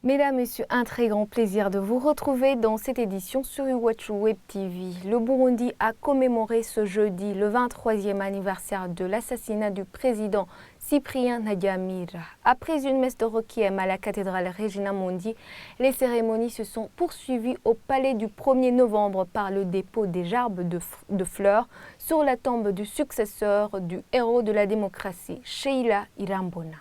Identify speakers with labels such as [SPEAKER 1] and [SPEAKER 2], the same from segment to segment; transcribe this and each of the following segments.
[SPEAKER 1] Mesdames, Messieurs, un très grand plaisir de vous retrouver dans cette édition sur Iwachu Web TV. Le Burundi a commémoré ce jeudi le 23e anniversaire de l'assassinat du président Cyprien Ntaryamira. Après une messe de requiem à la cathédrale Regina Mundi, les cérémonies se sont poursuivies au palais du 1er novembre par le dépôt des gerbes de fleurs sur la tombe du successeur du héros de la démocratie, Sheila Irambona.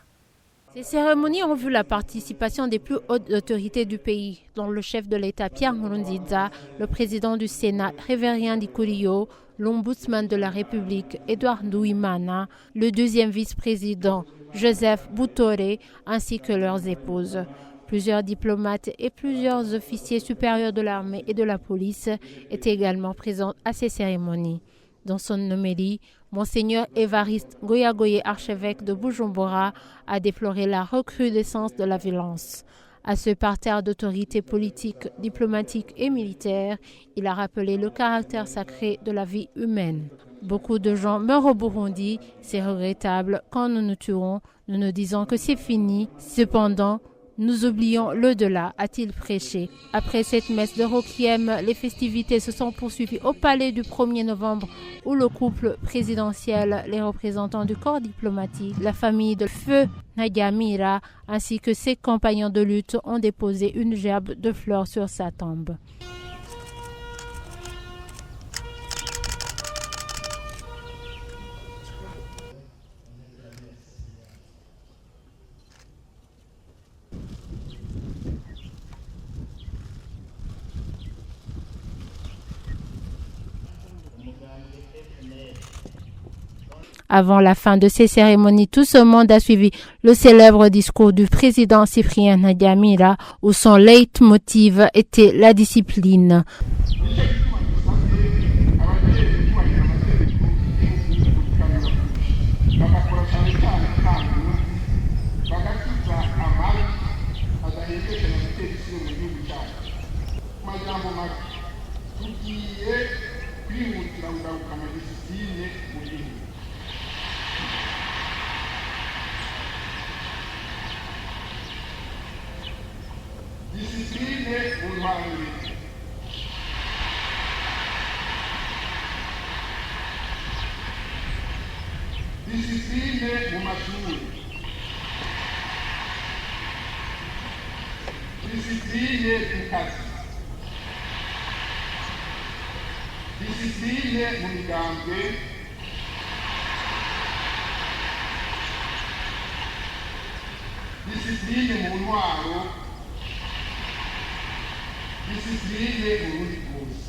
[SPEAKER 2] Ces cérémonies ont vu la participation des plus hautes autorités du pays, dont le chef de l'État Pierre Nkurunziza, le président du Sénat Révérien Ndikuriyo, l'ombudsman de la République Edouard Nduwimana, le deuxième vice-président Joseph Butore, ainsi que leurs épouses. Plusieurs diplomates et plusieurs officiers supérieurs de l'armée et de la police étaient également présents à ces cérémonies. Dans son homélie, Monseigneur Évariste Goyagoye, archevêque de Bujumbura, a déploré la recrudescence de la violence. À ce parterre d'autorités politiques, diplomatiques et militaires, il a rappelé le caractère sacré de la vie humaine. Beaucoup de gens meurent au Burundi, c'est regrettable. Quand nous nous tuons, nous nous disons que c'est fini. Cependant, nous oublions l'au-delà, a-t-il prêché. Après cette messe de requiem, les festivités se sont poursuivies au palais du 1er novembre où le couple présidentiel, les représentants du corps diplomatique, la famille de feu Ntaryamira ainsi que ses compagnons de lutte ont déposé une gerbe de fleurs sur sa tombe. Avant la fin de ces cérémonies, tout ce monde a suivi le célèbre discours du président Cyprien Ntaryamira où son leitmotiv était la discipline.
[SPEAKER 3] Discipline mu mashuri, discipline mu kazi, discipline mu migambwe, discipline mu ntwaro, discipline mu burundi bwose.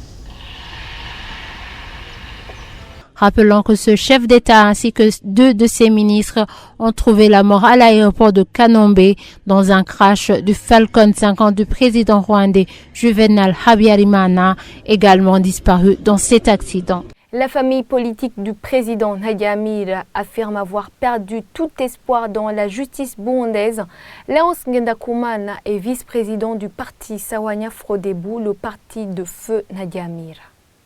[SPEAKER 2] Rappelons que ce chef d'État ainsi que deux de ses ministres ont trouvé la mort à l'aéroport de Kanombe dans un crash du Falcon 50 du président rwandais Juvenal Habyarimana, également disparu dans cet accident.
[SPEAKER 1] La famille politique du président Ntaryamira affirme avoir perdu tout espoir dans la justice burundaise. Léonce Ngendakumana est vice-président du parti Sahwanya Frodebu, le parti de feu Ntaryamira.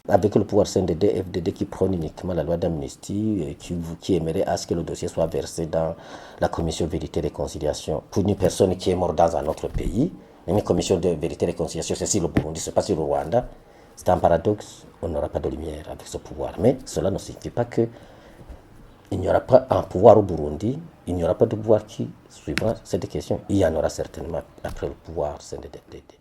[SPEAKER 4] Avec le pouvoir CNDD, FDD qui prône uniquement la loi d'amnistie, qui aimerait à ce que le dossier soit versé dans la commission vérité et réconciliation. Pour une personne qui est morte dans un autre pays, une commission de vérité et réconciliation, c'est si le Burundi, c'est pas si le Rwanda, c'est un paradoxe, on n'aura pas de lumière avec ce pouvoir. Mais cela ne signifie pas qu'il n'y aura pas un pouvoir au Burundi, il n'y aura pas de pouvoir qui suivra cette question. Il y en aura certainement après le pouvoir CNDD-FDD.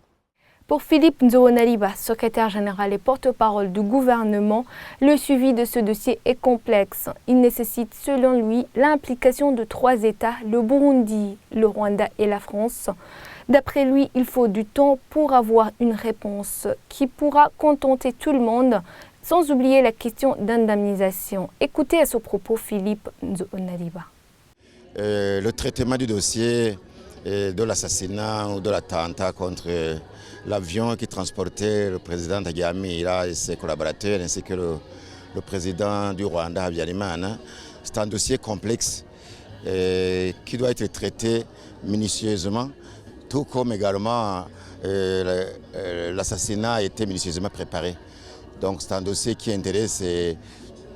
[SPEAKER 1] Pour Philippe Nzobonariba, secrétaire général et porte-parole du gouvernement, le suivi de ce dossier est complexe. Il nécessite, selon lui, l'implication de 3 États, le Burundi, le Rwanda et la France. D'après lui, il faut du temps pour avoir une réponse qui pourra contenter tout le monde, sans oublier la question d'indemnisation. Écoutez à ce propos Philippe Nzobonariba.
[SPEAKER 5] Le traitement du dossier de l'assassinat ou de l'attentat contre l'avion qui transportait le président Ntaryamira et ses collaborateurs ainsi que le président du Rwanda Habyarimana, c'est un dossier complexe qui doit être traité minutieusement, tout comme également l'assassinat a été minutieusement préparé. Donc c'est un dossier qui intéresse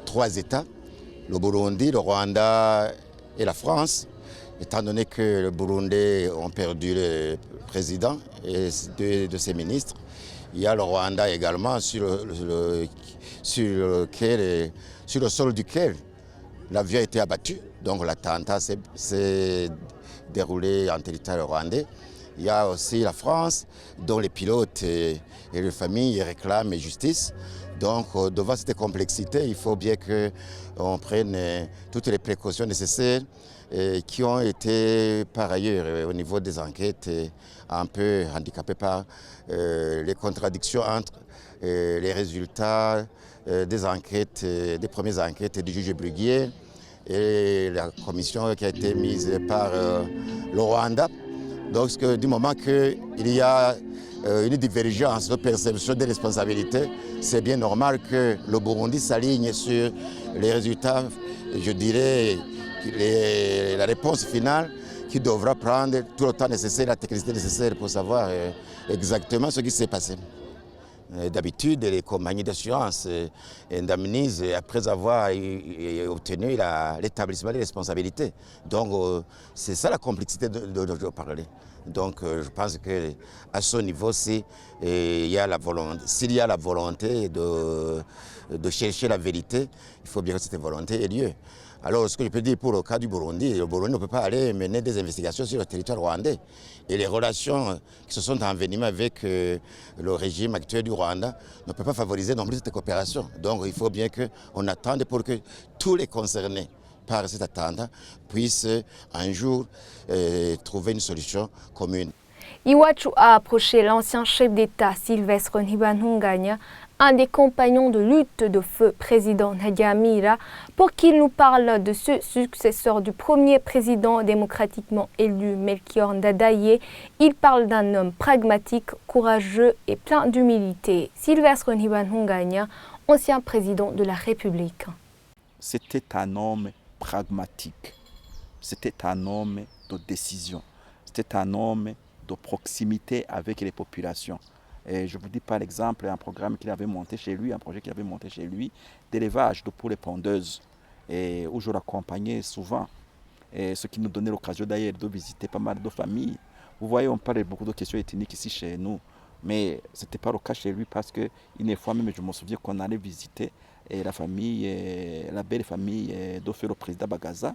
[SPEAKER 5] 3 États, le Burundi, le Rwanda et la France, étant donné que le Burundi ont perdu le président et deux de ses ministres. Il y a le Rwanda également sur le sol duquel l'avion a été abattu. Donc l'attentat s'est déroulé en territoire rwandais. Il y a aussi la France, dont les pilotes et les familles réclament justice. Donc devant cette complexité, il faut bien qu'on prenne toutes les précautions nécessaires qui ont été par ailleurs au niveau des enquêtes un peu handicapées par les contradictions entre les résultats des enquêtes, des premières enquêtes du juge Bruguier et la commission qui a été mise par le Rwanda. Donc du moment qu'il y a une divergence de perception des responsabilités, c'est bien normal que le Burundi s'aligne sur les résultats, je dirais, la réponse finale qui devra prendre tout le temps nécessaire, la technicité nécessaire pour savoir exactement ce qui s'est passé. D'habitude, les compagnies d'assurance indemnisent après avoir obtenu l'établissement des responsabilités. Donc, c'est ça la complexité de parler. Donc, je pense qu'à ce niveau, s'il y a la volonté de chercher la vérité, il faut bien que cette volonté ait lieu. Alors, ce que je peux dire pour le cas du Burundi, le Burundi ne peut pas aller mener des investigations sur le territoire rwandais. Et les relations qui se sont envenimées avec le régime actuel du Rwanda ne peuvent pas favoriser non plus cette coopération. Donc, il faut bien qu'on attende pour que tous les concernés par cet attentat puissent un jour trouver une solution commune.
[SPEAKER 1] Iwachu a approché l'ancien chef d'État Sylvestre Ntibantunganya, un des compagnons de lutte de feu président Ntaryamira, pour qu'il nous parle de ce successeur du premier président démocratiquement élu Melchior Ndadaye. Il parle d'un homme pragmatique, courageux et plein d'humilité. Sylvestre Ntibantunganya, ancien président de la République.
[SPEAKER 6] C'était un homme pragmatique, c'était un homme de décision, c'était un homme de proximité avec les populations. Et je vous dis par exemple un programme qu'il avait monté chez lui, un projet qu'il avait monté chez lui, d'élevage de poules pondeuses, et où je l'accompagnais souvent, et ce qui nous donnait l'occasion d'ailleurs de visiter pas mal de familles. Vous voyez, on parle beaucoup de questions ethniques ici chez nous, mais ce n'était pas le cas chez lui parce qu'une fois même, je me souviens qu'on allait visiter la famille, la belle famille de le président Bagaza,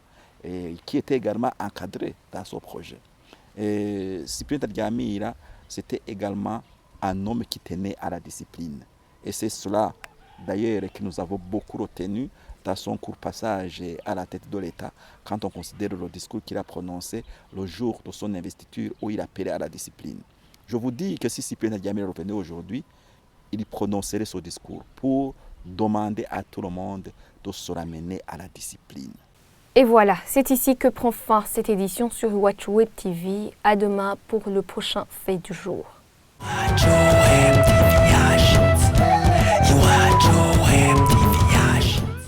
[SPEAKER 6] qui était également encadrée dans ce projet. Cyprien Ntaryamira, c'était également un homme qui tenait à la discipline. Et c'est cela, d'ailleurs, que nous avons beaucoup retenu dans son court passage à la tête de l'État, quand on considère le discours qu'il a prononcé le jour de son investiture où il appelait à la discipline. Je vous dis que si Cyprien Ntaryamira revenait aujourd'hui, il prononcerait ce discours pour demander à tout le monde de se ramener à la discipline.
[SPEAKER 1] Et voilà, c'est ici que prend fin cette édition sur Iwachu Web TV. À demain pour le prochain fait du jour.
[SPEAKER 7] Iwachu Web TV.